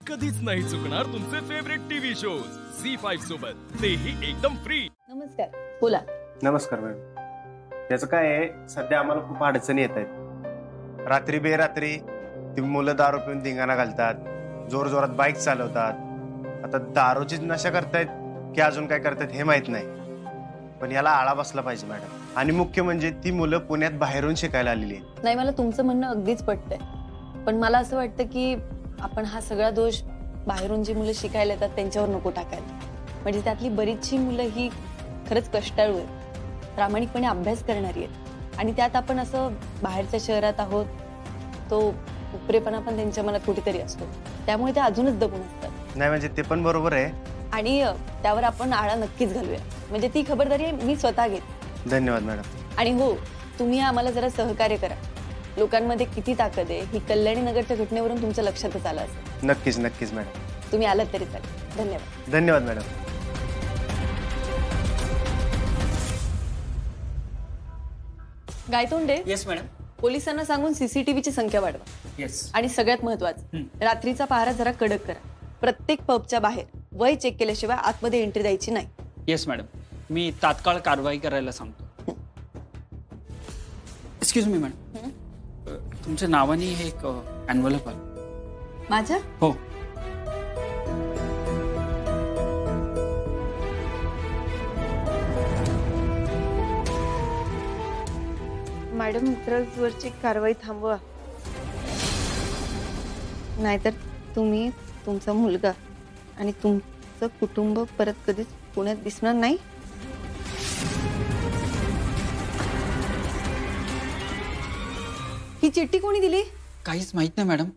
कधीच नाही चुकणार तुमचे फेवरेट टीव्ही शोज झी5 सोबत, तेही एकदम फ्री। नमस्कार, बोला। नमस्कार मॅडम। त्याचं काय आहे, सध्या आम्हाला खूप अडचणी येत आहेत। रात्री बेरात्री ती मुलं दारू पिऊन धिंगाणा घालतात, जोर जोरात बाईक चालवतात। आता दारूचीच नशा करतायत की अजून काय करतायत हे माहित नाही, पण याला आळा बसला पाहिजे मॅडम। आणि मुख्य म्हणजे ती मुलं पुण्यात बाहेरून शिकायला आलेली आहेत। नाही, मला तुमचं म्हणणं अगदीच पटतंय, पण मला असं वाटतं की आपण हा सगळा दोष बाहेरून जी मुलं शिकायला येतात त्यांच्यावर नको टाकायला। म्हणजे त्यातली बरीचशी मुलं ही खरंच कष्टाळू आहेत, प्रामाणिकपणे अभ्यास करणारी आहेत, आणि त्यात आपण असं बाहेरच्या शहरात आहोत, तो उपरेपणा पण त्यांच्या मनात कुठेतरी असतो, त्यामुळे ते अजूनच दबून असतात। नाही म्हणजे ते पण बरोबर आहे, आणि त्यावर आपण आळा नक्कीच घालूया। म्हणजे ती खबरदारी मी स्वतः घेते। धन्यवाद मॅडम। आणि हो, तुम्ही आम्हाला जरा सहकार्य करा। लोकांमध्ये किती ताकद आहे ही कल्याणी नगरच्या घटनेवरून तुमच्या लक्षातच आलं असेल। नक्कीच नक्कीच मॅडम, तुम्ही आलात तरी चालेल। धन्यवाद। धन्यवाद मॅडम। Gaitonde, yes madam. पोलिसांना सांगून सीसीटीव्हीची संख्या वाढवा। येस। आणि सगळ्यात महत्वाचं, रात्रीचा पहारा जरा कडक करा। प्रत्येक पबच्या बाहेर वय चेक केल्याशिवाय आतमध्ये एंट्री द्यायची नाही। येस मॅडम, मी तात्काळ कारवाई करायला सांगतो। एक्सक्यूज मी मॅडम, तुमच्या नावाने हे एक एनव्हलप आहे माझ्या? हो। मॅडम, ड्रग्जवरची कारवाई थांबवा, नाहीतर तुम्ही, तुमचा मुलगा आणि तुमचं कुटुंब परत कधीच पुण्यात दिसणार नाही। ही चिठ्ठी कोणी दिली? काहीच माहित नाही मॅडम,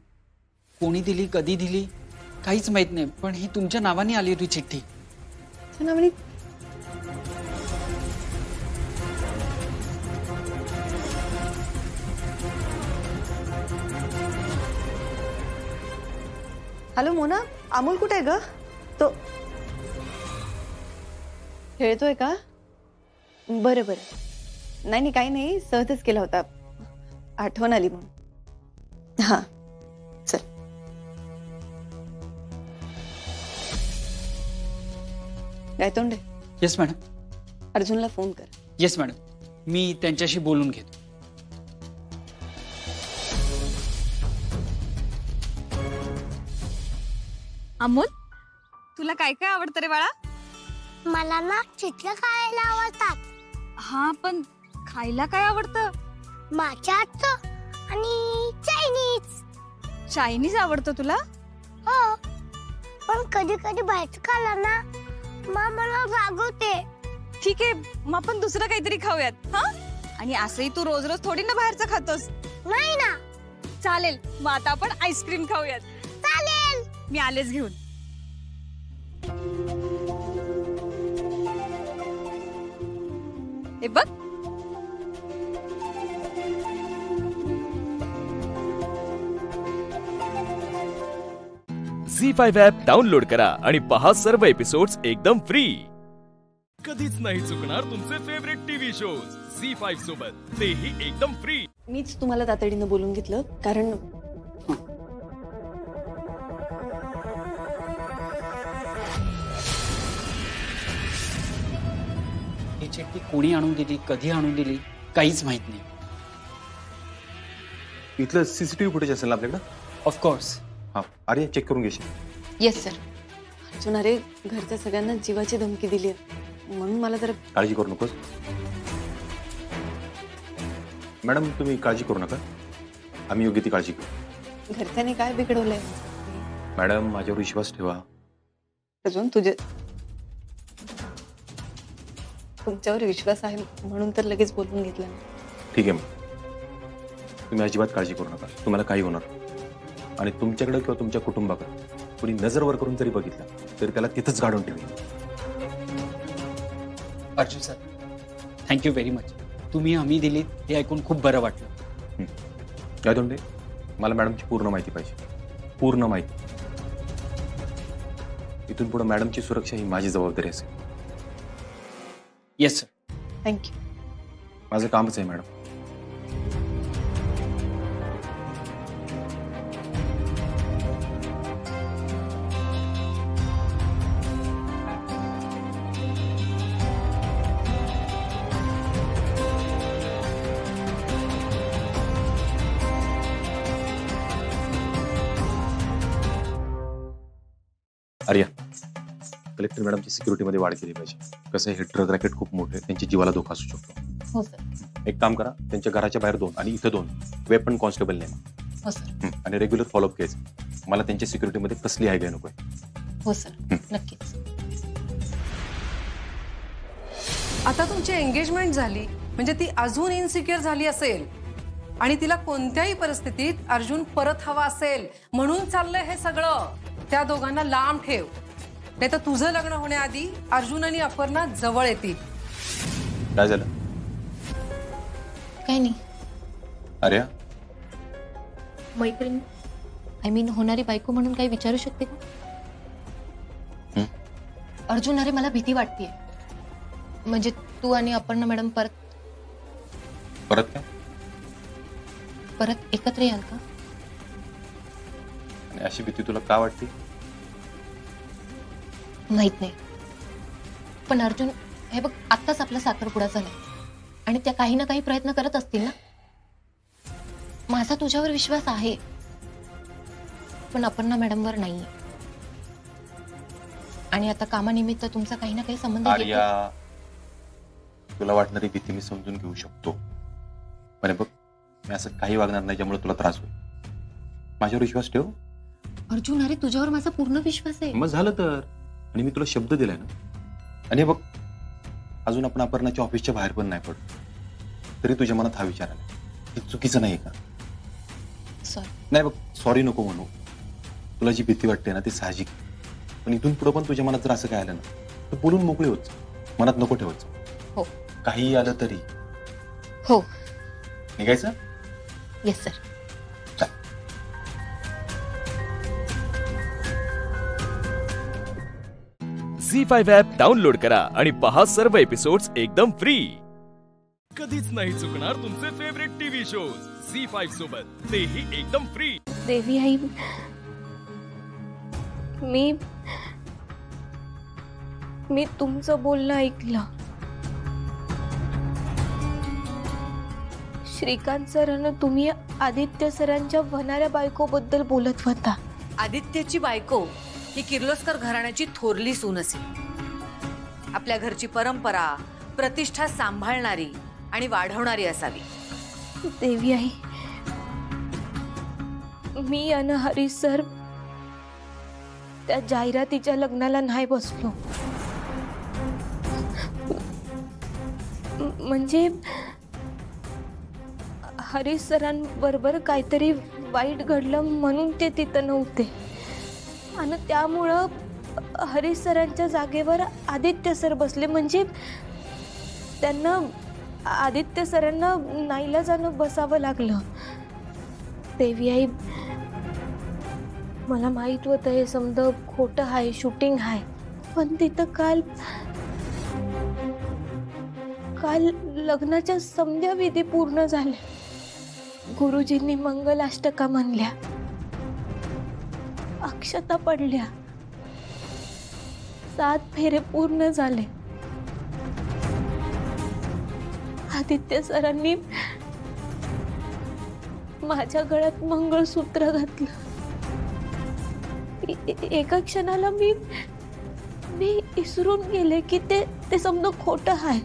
कोणी दिली, कधी दिली, काहीच माहित नाही, पण ही तुमच्या नावाने आली होती चिठ्ठी। नावाने? हॅलो मोना, अमोल कुठे आहे ग? तो खेळतोय का? बरं बरं, नाही काही नाही, सहजच केला होता, आठवण आली म्हणून। हा चल। गायतोंडे। Yes madam. अर्जुनला फोन कर। येस मॅडम, मी त्यांच्याशी बोलून घेतो। अमोल, तुला काय काय आवडतं रे बाळा? मला ना चित्र खायला आवडतात। हा, पण खायला काय आवडतं? माझ्या हातचं आणि चायनीज। चायनीज आवडतं तुला? हो, पण कधी कधी बाहेरचं खाल्लं ना मला रागवते। ठीक आहे, मग आपण दुसरं काहीतरी खाऊयात। हा, आणि असंही तू रोज रोज थोडी ना बाहेरचं खातोस। नाही ना। चालेल, मग आता आपण आईस्क्रीम खाऊयात। चालेल, मी आलेच घेऊन। हे बघ, झी5 ॲप डाउनलोड करा आणि पहा सर्व एपिसोड्स एकदम फ्री। कधीच नाही चुकणार तुमचे फेवरेट टीव्ही शोज झी5 सोबत, तेही एकदम फ्री। मीच तुम्हाला तातडीनं बोलून घेतलं, कारण ही चिठ्ठी कोणी आणून दिली, कधी आणून दिली, काहीच माहित नाही। इथलं सीसीटीव्ही फुटेज असेल ना आपल्याकडे? ऑफकोर्स। हा, अरे चेक करून घेशील? Yes sir. अर्जुन, अरे घरच्या सगळ्यांना जीवाची धमकी दिली आहे, म्हणून मला जरा काळजी करू नकोस मॅडम, तुम्ही काळजी करू नका, आम्ही योग्य ती काळजी करू। घरच्यांनी काय बिघडवलंय? मॅडम, माझ्यावर विश्वास ठेवा। अर्जुन, तुमच्यावर विश्वास आहे म्हणून तर लगेच बोलून घेतलं ना। ठीक आहे मग, तुम्ही अजिबात काळजी करू नका, तुम्हाला काही होणार नाही। आणि तुमच्याकडे किंवा तुमच्या कुटुंबाकडे कोणी नजर वर करून जरी बघितलं तरी त्याला तिथंच गाडून ठेवेल। Arjun sir, thank you very much. तुम्ही हमी दिली हे ऐकून खूप बरं वाटलं। गायतोंडे, मला मॅडमची पूर्ण माहिती पाहिजे, पूर्ण माहिती। इथून पुढे मॅडमची सुरक्षा ही माझी जबाबदारी असेल। Yes sir. थँक्यू। माझं कामच आहे मॅडम। आर्या, कलेक्टर मॅडमची सिक्युरिटीमध्ये वाढ केली पाहिजे. कसं आहे, हे ड्रग रॅकेट खूप मोठे, त्यांची जीवाला धोका असू शकतो. हो सर. एक काम करा, त्यांच्या घराच्या बाहेर 2 आणि इथं 2 वेपन कॉन्स्टेबल नेमा. हो सर. आणि रेग्युलर फॉलोअप घ्यायचं. मला त्यांच्या सिक्युरिटीमध्ये कसली आहे काय नकोय. हो सर, नक्कीच. आता तुमची एंगेजमेंट झाली म्हणजे ती अजून इनसिक्युअर झाली असेल आणि तिला कोणत्याही परिस्थितीत अर्जुन परत हवा असेल म्हणून चाललंय हे सगळं. त्या दोघांना लांब ठेव, नाही तर तुझं लग्न होण्याआधी अर्जुन आणि अपर्णा जवळ येतील. काय झालं? काही नाही. आर्या, मैत्रीण आय मीन होणारी बायको म्हणून काही विचारू शकते का? अर्जुन, अरे मला भीती वाटतेय. म्हणजे तू आणि अपर्णा मॅडम परत काय? परत एकत्र याल का? आणि अशी भीती तुला का वाटते? माहित नाही, पण अर्जुन हे बघ, आत्ताच आपला साखरपुडा झालाय आणि त्या काही ना काही प्रयत्न करत असतील ना. माझा तुझ्यावर विश्वास आहे, पण अपर्णा मॅडमवर नाहीये. आणि आता कामानिमित्त तुमचा काही ना काही संबंध आर्या, तुला वाटणारी भीती मी समजून घेऊ शकतो, पण बघ, मी असं काही वागणार नाही ज्यामुळे तुला त्रास होईल. माझ्यावर विश्वास ठेव. अर्जुन, अरे तुझ्यावर माझा पूर्ण विश्वास आहे. मग झालं तर. आणि मी तुला शब्द दिलाय ना. आणि बघ, अजून आपण अपर्णाच्या ऑफिसच्या बाहेर पण नाही पडलो, तरी तुझ्या मनात हा विचार आला. हे चुकीचं नाही का? सॉरी. नाही बघ, सॉरी नको म्हणू. तुला जी भीती वाटते ना ती साहजिक, पण इथून पुढे पण तुझ्या मनात जर असं काय आलं ना तर बोलून मोकळे होत, मनात नको ठेवायचं. हो. काही आलं तरी हो. निघायचं. Yes sir. ZEE5 app download करा आणि पहा सर्व एपिसोड्स एकदम फ्री. कधीच नाही चुकणार तुमचे फेवरेट टीव्ही शोज झी5 सोबत, तेही एकदम फ्री. देवी आई, मी तुमचं बोलणं ऐकलं. श्रीकांत सरांना तुम्ही आदित्य सरांच्या होणाऱ्या बायकोबद्दल बोलत होता. आदित्यची बायको ही किर्लोस्कर घराण्याची थोरली सून असेल. आपल्या घरची परंपरा प्रतिष्ठा सांभाळणारी आणि वाढवणारी असावी. देवी आई, मी आणि हरी सर त्या जाहिरातीच्या लग्नाला नाही बसलो. म्हणजे हरी सरांबरोबर काहीतरी वाईट घडलं म्हणून ते तिथं नव्हते आणि त्यामुळं हरी सरांच्या जागेवर आदित्य सर बसले. म्हणजे त्यांना आदित्य सरांना नाईलाजानं बसावं लागलं. देवी आई, मला माहित होतं हे समजा खोटं आहे, शूटिंग आहे, पण तिथं काल लग्नाच्या समध्या विधी पूर्ण झाल्या. गुरुजींनी मंगलाष्टका म्हणल्या, अक्षता पडल्या, 7 फेरे पूर्ण झाले. आदित्य सरांनी माझ्या गळ्यात मंगळसूत्र घातलं. एका क्षणाला मी विसरून गेले की ते समजा खोटं आहे.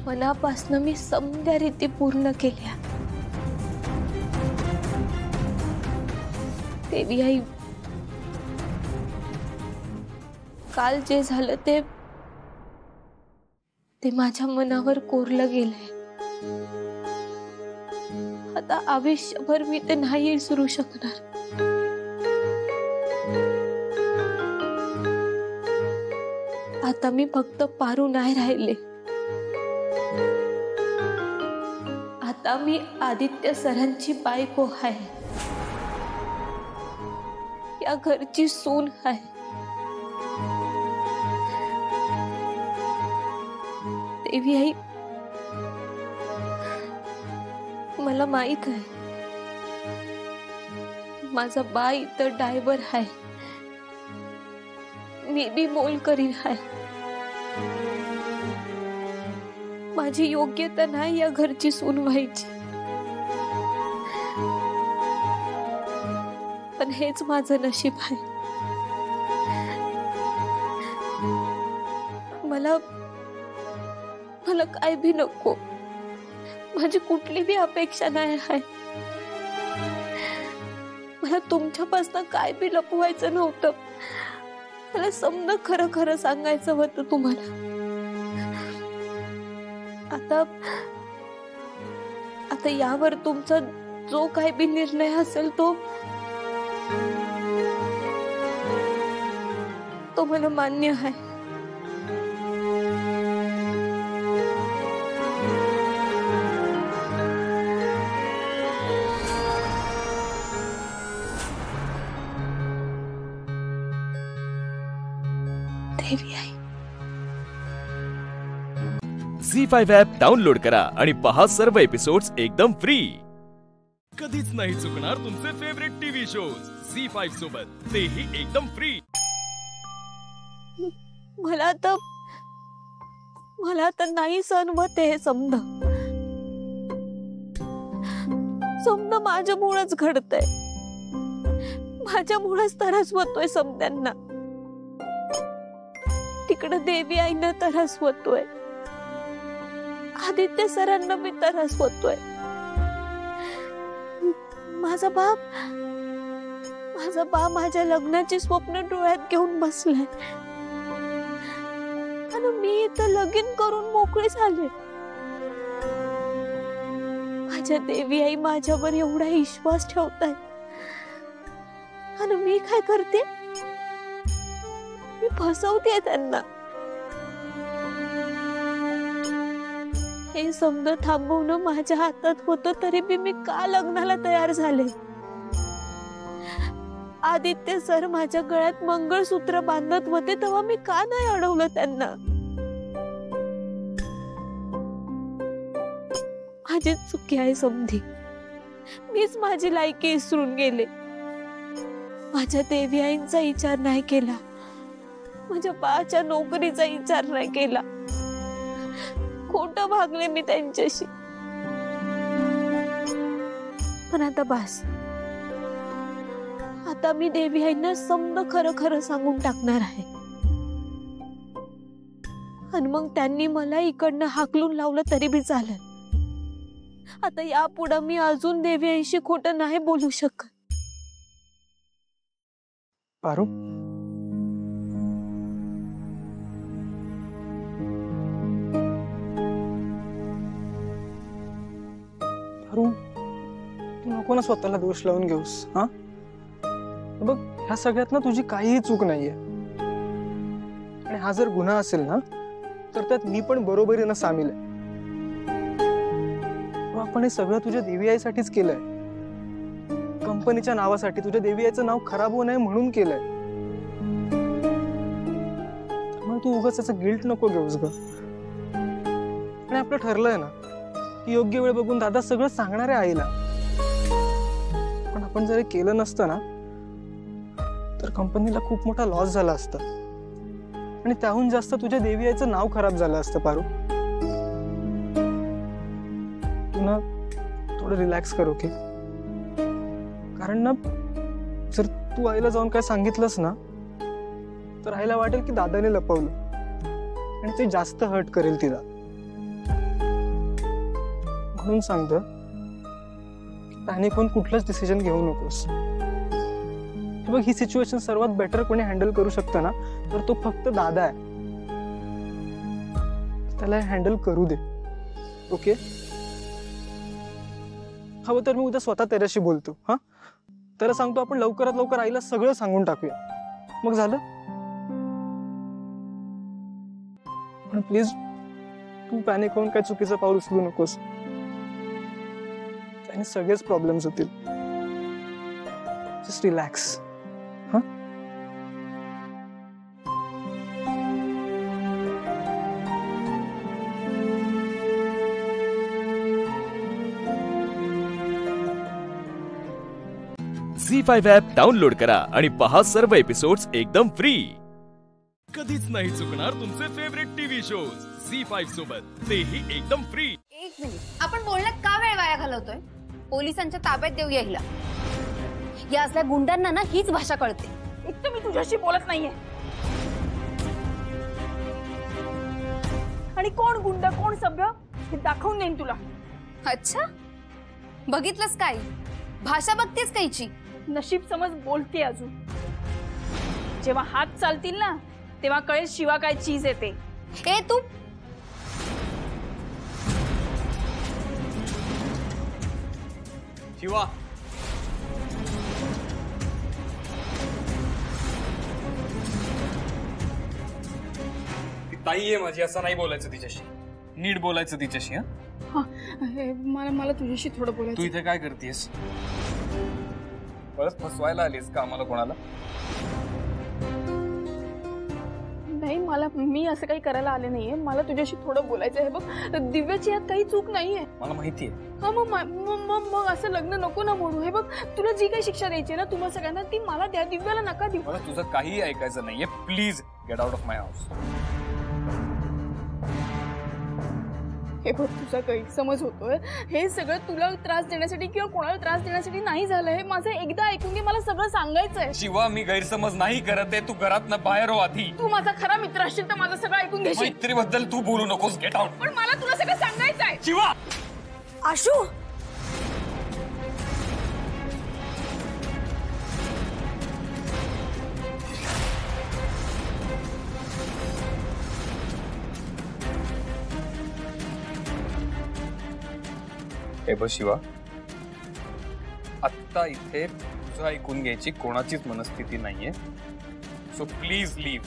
मनापासनं मी समध्या रीती पूर्ण केल्या. देवी आई, काल जे झालं ते माझ्या मनावर कोरलं गेलंय. आता आयुष्यभर मी ते नाही विसरू शकणार. आता मी फक्त पारू नाही राहिले. आता मी आदित्य सरांची बायको आहे, या घरची सून आहे. देवी आई, मला माहित आहे माझा बा इथं ड्रायव्हर आहे, मी बी मोल करीन आहे. माझी योग्यता नाही या घरची सून व्हायची, पण हेच माझं नशीब आहे. मला मला काय भी नको, माझी कुठली बी अपेक्षा नाही आहे. मला तुमच्यापासून काय बी लपवायचं नव्हतं. मला समजा खरं खरं सांगायचं होतं तुम्हाला. आता यावर तुमचा जो काही बी निर्णय असेल तो मला मान्य आहे. देवी आई. झी5 ॲप डाउनलोड करा आणि पहा सर्व एपिसोड्स एकदम फ्री. कधीच नाही चुकणार तुमचे फेवरेट टीव्ही शोज झी5 सोबत, तेही एकदम फ्री. मला आता नाही सहन होत हे समजा माझ्यामुळेच घडतंय. माझ्यामुळेच त्रास होतोय समद्यांना. तिकडे देवी आईना त्रास होतोय, आदित्य सरांना मी त्रास होतोय. माझा बाप माझ्या लग्नाची स्वप्न डोळ्यात घेऊन बसलाय आणि मी इथं लगीन करून मोकळी झाले. माझ्या देवी आई माझ्यावर एवढा विश्वास ठेवताय आणि मी काय करते, मी फसवते त्यांना. हे समज थांबवणं माझ्या हातात होतं, तरी बी मी का लग्नाला तयार झाले. आदित्य सर माझ्या गळ्यात मंगळसूत्र बांधत होते तेव्हा मी का नाही अडवलं त्यांना. माझी चुकी आहे समधी. मीच माझी लायकी विसरून गेले. माझ्या देवी आईंचा विचार नाही केला, माझ्या बाच्या नोकरीचा विचार नाही केला. खोटं भागले मी त्यांच्याशी. पण आता बस, आता मी देवी आईंना समज खरं खरं सांगून टाकणार आहे. आणि मग त्यांनी मला इकडनं हाकलून लावलं तरी बी चालेल. आता यापुढे मी अजून देवी आईशी खोटं नाही बोलू शकत. पारू, तू नको ना स्वतःला दोष लावून घेऊस. हा बघ, ह्या सगळ्यात ना तुझी काहीही चूक नाहीये. आणि हा जर गुन्हा असेल ना तर त्यात मी पण बरोबरीनं सामील आहे. आपण हे सगळं तुझ्या देवी आईसाठीच केलंय. कंपनीच्या नावासाठी, तुझ्या देवी आईचं नाव खराब होऊ नये म्हणून केलंय. त्यामुळे तू उगाच त्याचं गिल्ट नको घेऊस ग. आणि आपलं ठरलंय ना की योग्य वेळ बघून दादा सगळं सांगणार आहे आईला. पण आपण जर केलं नसतं ना तर कंपनीला खूप मोठा लॉस झाला असता आणि त्याहून जास्त तुझ्या देवी आईचं नाव खराब झालं असतं. पारू, तू ना थोडं रिलॅक्स कर, ओके? कारण ना जर तू आईला जाऊन काय सांगितलंस ना तर आईला वाटेल की दादाने लपवलं आणि ते जास्त हर्ट करेल तिला. म्हणून सांगतो, पॅनिक होऊन कुठलंच डिसिजन घेऊ नकोस. बघ, ही सिच्युएशन सर्वात बेटर कोणी हँडल करू शकतं ना तर तो फक्त दादा आहे. त्याला हँडल करू दे, ओके? हवं तर मी उद्या स्वतः त्याच्याशी बोलतो. हा, त्याला सांगतो आपण लवकरात लवकर आईला सगळं सांगून टाकूया, मग झालं. पण प्लीज तू पॅनिक होऊन काय चुकीचं पाऊल उचलू नकोस. त्याने सगळेच प्रॉब्लेम्स होतील. Just relax. हा, झी5 ॲप डाउनलोड करा आणि पहा सर्व एपिसोड्स एकदम फ्री. कधीच नाही चुकणार तुमचे फेवरेट टीव्ही शोज झी5 सोबत, तेही एकदम फ्री. एक मिनिट, आपण बोलण्यात का वेळ वाया घालवतोय? पोलिसांच्या ताब्यात देऊया हिला. या असल्या गुंडांना ना हीच भाषा कळते. एक तर मी तुझ्याशी बोलत नाहीये. आणि कोण गुंड कोण सभ्य हे दाखवून देईन तुला. अच्छा, बघितलंस काय? भाषा बघतेस कायची? नशीब समज बोलते अजून. जेव्हा हात चालतील ना तेव्हा कळेल शिवा काय चीज येते. ए तू शिवा, ती ताई आहे माझी, असं नाही बोलायचं तिच्याशी, नीट बोलायचं तिच्याशी. मला तुझ्याशी थोडं बोलायचं. तू इथे काय करतेस? परत फसवायला आलीस का आम्हाला कोणाला? नाही, मी असं काही करायला आले नाहीये. मला तुझ्याशी थोडं बोलायचं आहे. बघ, दिव्याची यात काही चूक नाहीये. मला माहितीये. हा, मग असं लग्न नको ना मोडू. हे बघ, तुला जी काही शिक्षा द्यायची ना तुम्हाला सगळ्यांना ती मला द्या, दिव्याला नका देऊ. मला तुझं काही ऐकायचं नाहीये. Please get out of my house. हे बघ, तुझा गैरसमज होतोय. हे सगळं तुला त्रास देण्यासाठी किंवा कोणाला त्रास देण्यासाठी नाही झालंय. माझं एकदा ऐकून घे, मला सगळं सांगायचंय. शिवा, मी गैरसमज नाही करत आहे. तू घरातनं बाहेर हो आधी. तू माझा खरा मित्र असशील तर माझं सगळं ऐकून घेशील. मैत्रीबद्दल तू बोलू नकोस. Get out. पण मला तुला सगळं सांगायचंय. शिवा, आशू, हे बघ शिवा, आत्ता इथे तुझं ऐकून घ्यायची कोणाचीच मनस्थिती नाहीये. So please leave.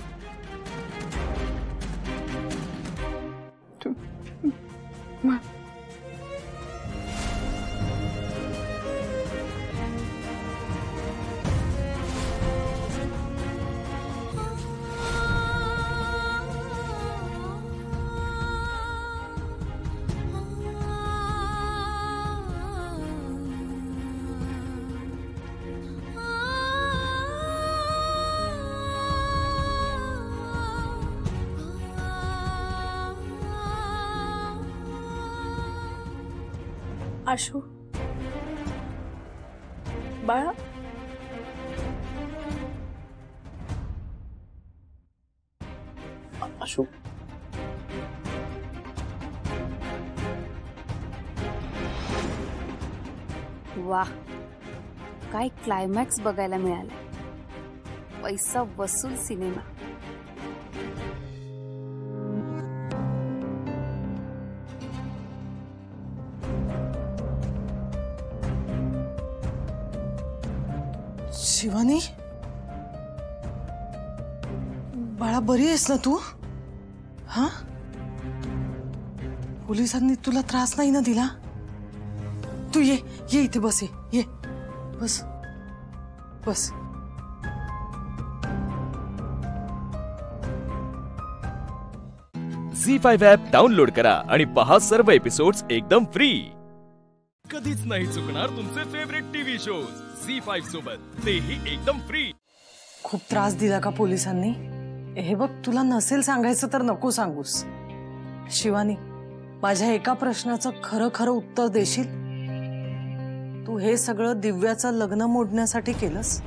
आशू, बाळा, आशू, वाह, काय क्लायमॅक्स बघायला मिळाला. पैसा वसूल सिनेमा. शिवानी, बाळा, बरी आहेस ना तू? हा, पोलिसांनी तुला त्रास नाही ना दिला? तू ये इथे बस. ये बस बस. झी5 ॲप डाउनलोड करा आणि पहा सर्व एपिसोड्स एकदम फ्री. कधीच नाही चुकणार तुमचे फेवरेट टीव्ही शोज झी5 सोबत, तेही एकदम फ्री. खूप त्रास दिला का पोलिसांनी? हे बघ, तुला नसेल सांगायचं तर नको सांगूस. शिवानी, माझ्या एका प्रश्नाचं खरं खरं उत्तर देशील? तू हे सगळं दिव्याचं लग्न मोडण्यासाठी केलंस?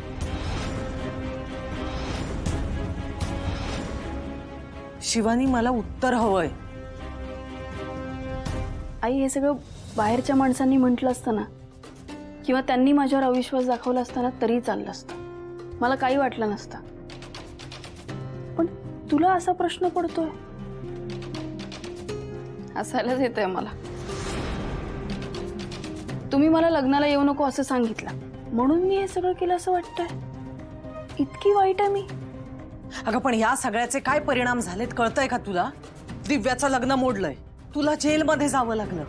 शिवानी, मला उत्तर हवंय. आई, हे सगळं बाहेरच्या माणसांनी म्हटलं असतं ना किंवा त्यांनी माझ्यावर अविश्वास दाखवला असताना तरी चाललं असतं. मला काही वाटलं नसतं. पण तुला असा प्रश्न पडतोय, हसायलाच येतंय मला. तुम्ही मला लग्नाला येऊ नको असं सांगितलं म्हणून मी हे सगळं केलं असं वाटतंय. इतकी वाईट आहे मी? अगं, पण या सगळ्याचे काय परिणाम झालेत कळतंय का तुला? दिव्याचं लग्न मोडलंय, तुला जेलमध्ये जावं लागलं.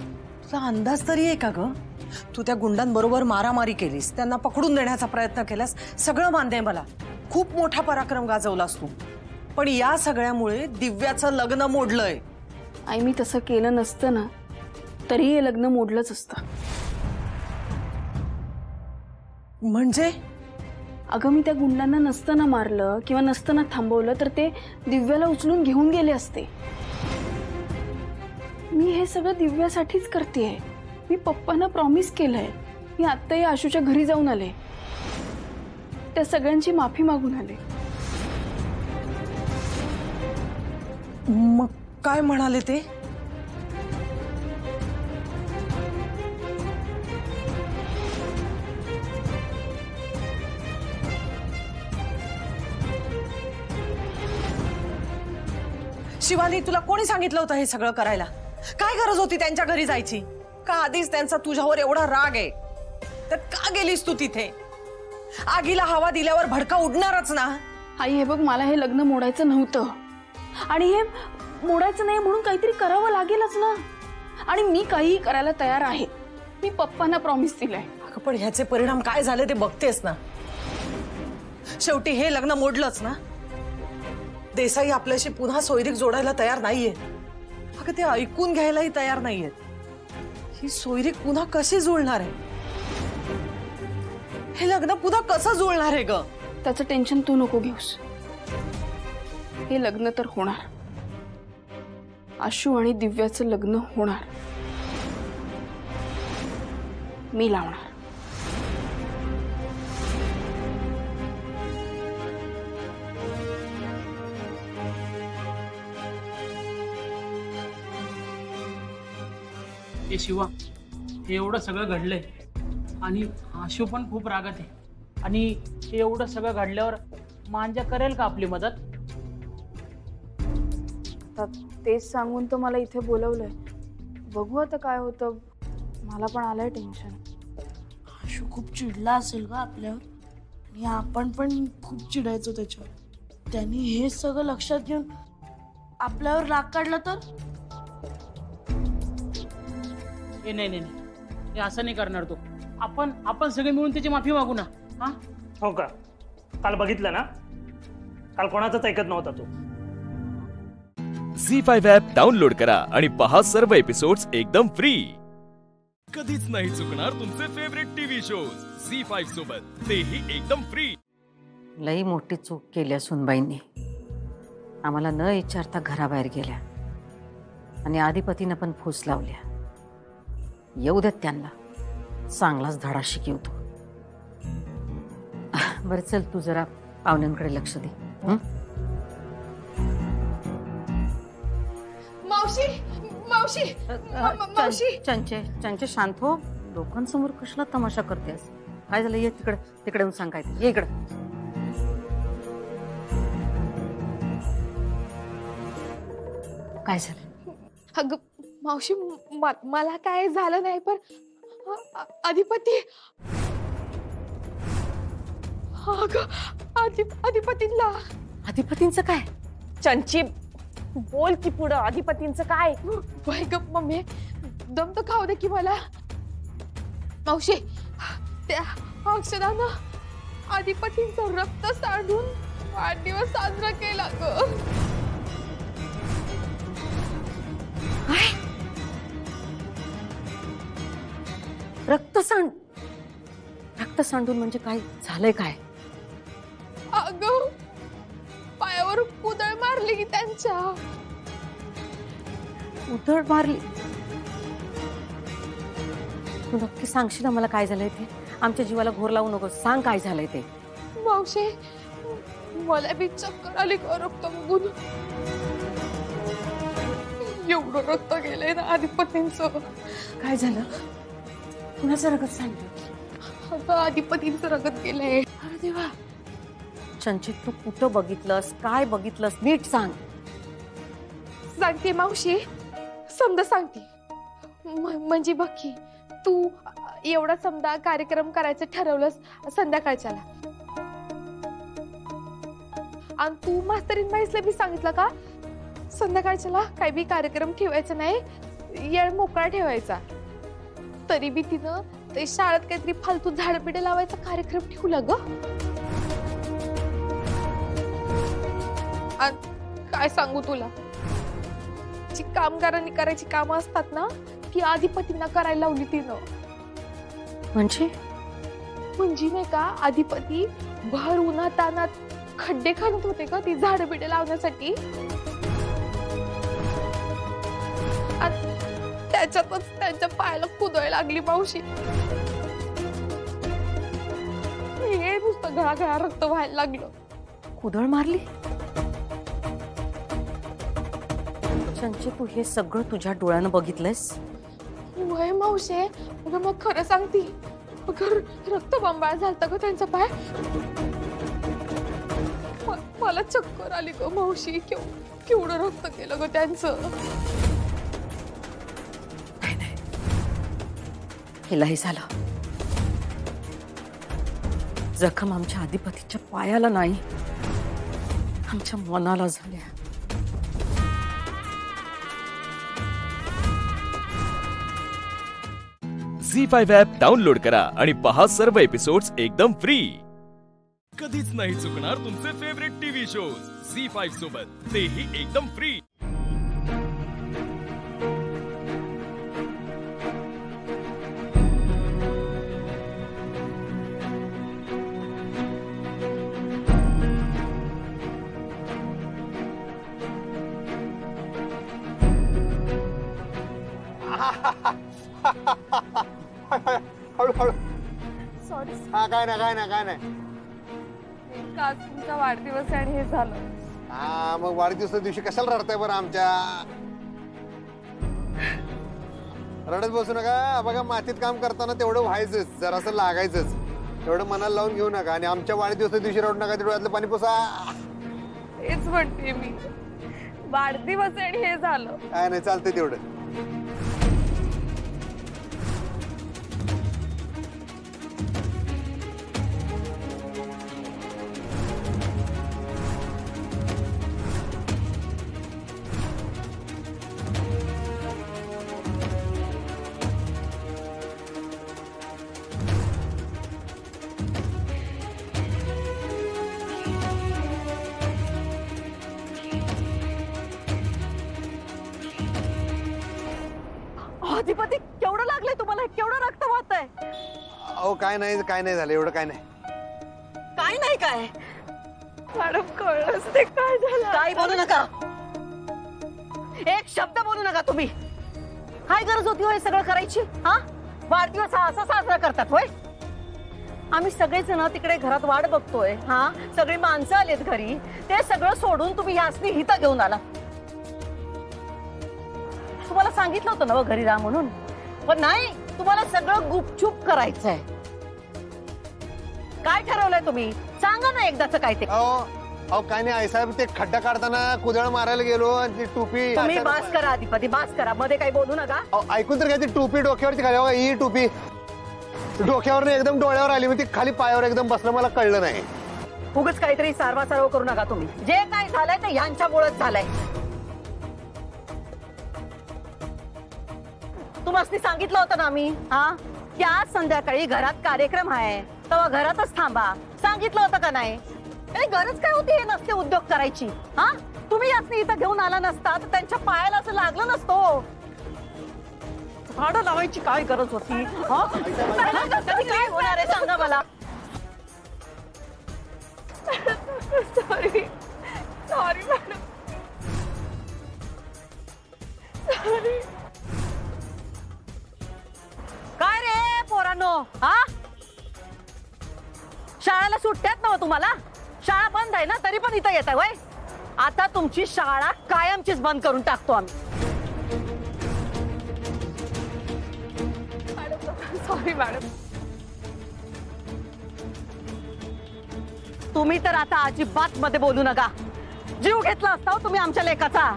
तुला अंदाज तरी आहे का ग? तू त्या गुंडांबरोबर मारामारी केलीस, त्यांना पकडून देण्याचा प्रयत्न केलास, सगळं मान्य आहे मला. खूप मोठा पराक्रम गाजवलास तू. पण या सगळ्यामुळे दिव्याचं लग्न मोडलंय. आई, मी तसं केलं नसतं ना तरी हे लग्न मोडलंच असतं. म्हणजे? अगं, मी त्या गुंडांना नसताना मारलं किंवा नसताना थांबवलं तर ते दिव्याला उचलून घेऊन गेले असते. मी हे सगळं दिव्यासाठीच करतेय. मी पप्पांना प्रॉमिस केलंय. मी आत्ता या आशूच्या घरी जाऊन आले, त्या सगळ्यांची माफी मागून आले. मग काय म्हणाले ते? शिवानी, तुला कोणी सांगितलं होतं हे सगळं करायला? काय गरज होती त्यांच्या घरी जायची? का आधीच त्यांचा तुझ्यावर एवढा राग आहे तर का गेलीस तू तिथे? आगीला हवा दिल्यावर भडका उडणारच ना. आई, हे बघ, मला हे लग्न मोडायचं नव्हतं आणि हे मोडायचं नाही म्हणून काहीतरी करावं लागेलच ना. आणि मी काहीही करायला तयार आहे. मी पप्पांना प्रॉमिस दिलाय. अगं पण ह्याचे परिणाम काय झाले ते बघतेस ना. शेवटी हे लग्न मोडलंच ना. देसाई आपल्याशी पुन्हा सोयरीक जोडायला तयार नाहीये. अगं ते ऐकून घ्यायलाही तयार नाहीयेत. ही सोयरीक पुन्हा कशी जुळणार आहे? हे लग्न पुन्हा कसं जुळणार आहे ग? त्याचं टेन्शन तू नको घेऊस. हे लग्न तर होणार. आशू आणि दिव्याचं लग्न होणार. मी लावणार. हे शिवा, हे एवढं सगळं घडलंय आणि आशू पण खूप रागात आहे. आणि हे एवढं सगळं घडल्यावर मांजा करेल का आपली मदत? तेच सांगून तर मला इथे बोलवलंय. बघू आता काय होतं. मला पण आलंय टेन्शन. आशू खूप चिडला असेल का आपल्यावर, आणि आपण पण खूप चिडायचो त्याच्यावर. त्यांनी हे सगळं लक्षात घेऊन आपल्यावर राग काढला तर? हे नाही नाही, हे असं नाही करणार तो. आपण सगळे मिळून त्याची माफी मागू ना. हा, हो का? काल बघितलं ना, काल कोणाचाच ऐकत नव्हता तो. झी5 ॲप डाउनलोड करा आणि पहा सर्व एपिसोड्स एकदम फ्री. कधीच नाही चुकणार तुमचे फेवरेट टीव्ही शोज झी5 सोबत, तेही एकदम फ्री. लई मोठी चूक केली सुनबाईंनी. आम्हाला न विचारता घराबाहेर गेल्या आणि आधिपतीनं पण फूस लावल्या. येऊ देत त्यांना, चांगलाच धडा शिकवतो. बरं चल, तू जरा पाहुण्यांकडे लक्ष दे. मावशी, मावशी, मावशी. चंचे शांत हो. लोकांसमोर कसला तमाशा करतेस? काय झालं? ये तिकडे येऊन सांग. काय ये इकडे. काय झालं? अगं मावशी, मला काय झालं नाही, पण अधिपती, अधिपतींना. अधिपतींचं काय? चंची, बोल की पुढं. अधिपतींचं काय? वय ग मम्मी, दम तर खाऊ दे की मला. मावशी, त्या अक्षरानं अधिपतींचं रक्त सांडून वाढदिवस साजरा केला ग. रक्त सांडून म्हणजे काय झालंय? काय? अगं, पायावर कुदळ मारली की त्यांच्या. उधळ मारली? तू नक्की सांगशील ना मला काय झालंय ते? आमच्या जीवाला घोर लावू नको. सांग काय झालंय ते. मावशी, मला बी चक्कर आली का रक्त बघून. एवढं रक्त गेलंय ना अधिपतींचं. काय झालं? कुणाचं रगत सांगतो? आता अधिपतींचं रगत गेलंय. अरे देवा. चंचित, तू कुठं बघितलंस? काय बघितलंस? नीट सांग. सांगते मावशी, समजा सांगते. म्हणजे बघ की, तू एवढा समजा कार्यक्रम करायचं ठरवलंस संध्याकाळच्याला, आणि तू मास्तरीन बाईसला बी सांगितलं का संध्याकाळच्याला काही बी कार्यक्रम ठेवायचा नाही, येळ मोकळा ठेवायचा. तरी बी तिनं ते शाळेत काहीतरी फालतू झाडपिडे लावायचा कार्यक्रम ठेवला ग. काय सांगू तुला, जी कामगारांनी करायची कामं असतात ना, ती अधिपतींना करायला लावली तिनं. म्हणजे नाही का, अधिपती भर उन्हातानात खड्डे खणत होते का ती झाडपिडे लावण्यासाठी. त्याच्यातच त्यांच्या पायाला कुदळ लागली मावशी. हे नुसतं गळागळा रक्त व्हायला लागलं. कुदळ मारली? चंचे, तू हे सगळं तुझ्या डोळ्यानं बघितलंयस? वय मावशे, अगं मग खरं सांगती, अगं रक्त बंबाळ झालता ग त्यांचा पाय. मला चक्कर आली ग मावशी. केवढं रक्त केलं ग त्यांचं. हिलाही झालं. जखम आमच्या अधिपतीच्या पायाला नाही, आमच्या मनाला झाल्या. झी5 ॲप डाउनलोड करा आणि पहा सर्व एपिसोड्स एकदम फ्री. कधीच नाही चुकणार तुमचे फेवरेट टीव्ही शोज झी5 सोबत, तेही एकदम फ्री. हळूहळू. सॉरी. हा काय नाही. आज तुमचा वाढदिवस आणि हे झालं. हा मग वाढदिवसा दिवशी कशाला रडताय बरं आमच्या? रडत बसू नका. बघा मातीत काम करताना तेवढं व्हायचंच, जरासं लागायचंच. तेवढं मनाला लावून घेऊ नका आणि आमच्या वाढदिवसा दिवशी रडू नका. ते डोळ्यातलं पाणी पुसा. तेच म्हणते मी, वाढदिवस आणि हे झालं. काय नाही, चालतंय तेवढं. अधिपती, केवढं लागलंय तुम्हाला? केवढं रक्त वाहतंय? अहो काय नाही झालं, एवढं काय नाही. काय मॅडम कळलंच ते काय झालं. काय बोलू नका, एक शब्द बोलू नका तुम्ही. काय गरज होती हे सगळं करायची? हा वाढदिवस हा असा साजरा करतात होय? आम्ही सगळेजण तिकडे घरात वाट बघतोय. हा सगळी माणसं आलेत घरी, ते सगळं सोडून तुम्ही यासनी हिता घेऊन आला. तुम्हाला सांगितलं होतं ना घरी राहा म्हणून, पण नाही, तुम्हाला सगळं गुपचूप करायचंय. काय ठरवलंय तुम्ही? सांगा ना एकदाच काय ते. अहो काय नाही, आई साहेब ते खड्डा काढताना कुदळ मारायला गेलो आणि ती टोपी. तुम्ही बास करा अधिपती, बास करा. मध्ये काही बोलू नका. ऐकून तर काय, ती टोपी डोक्यावरची खाली, बघा ही टोपी डोक्यावर एकदम डोळ्यावर आली, मग ती खाली पायावर एकदम बसलं, मला कळलं नाही. उगाच काहीतरी सारवा करू नका तुम्ही. जे काय झालंय ते ह्यांच्यामुळेच झालंय. तुम्हाला सांगितलं होतं ना आम्ही, हा की आज संध्याकाळी घरात कार्यक्रम आहे, तेव्हा घरातच थांबा. सांगितलं होतं का नाही? गरज काय होती हे नसते उद्योग करायची? हा तुम्ही यासनी इथं घेऊन आला नसता तर त्यांच्या पायाला असं लागलं नसतो. झाडं लावायची काय गरज होती? काय होणार आहे सांगा मला. Sorry madam, sorry. काय रे पोरांनो, हा शाळेला सुट्ट्यात ना तुम्हाला? शाळा बंद आहे ना, तरी पण इथं येत आहे वय? आता तुमची शाळा कायमचीच बंद करून टाकतो आम्ही. Sorry madam. तुम्ही तर आता अजिबात मध्ये बोलू नका. जीव घेतला असता तुम्ही आमच्या लेकाचा.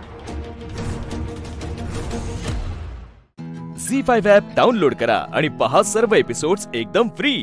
झी5 ॲप डाउनलोड करा आणि पहा सर्व एपिसोड्स एकदम फ्री.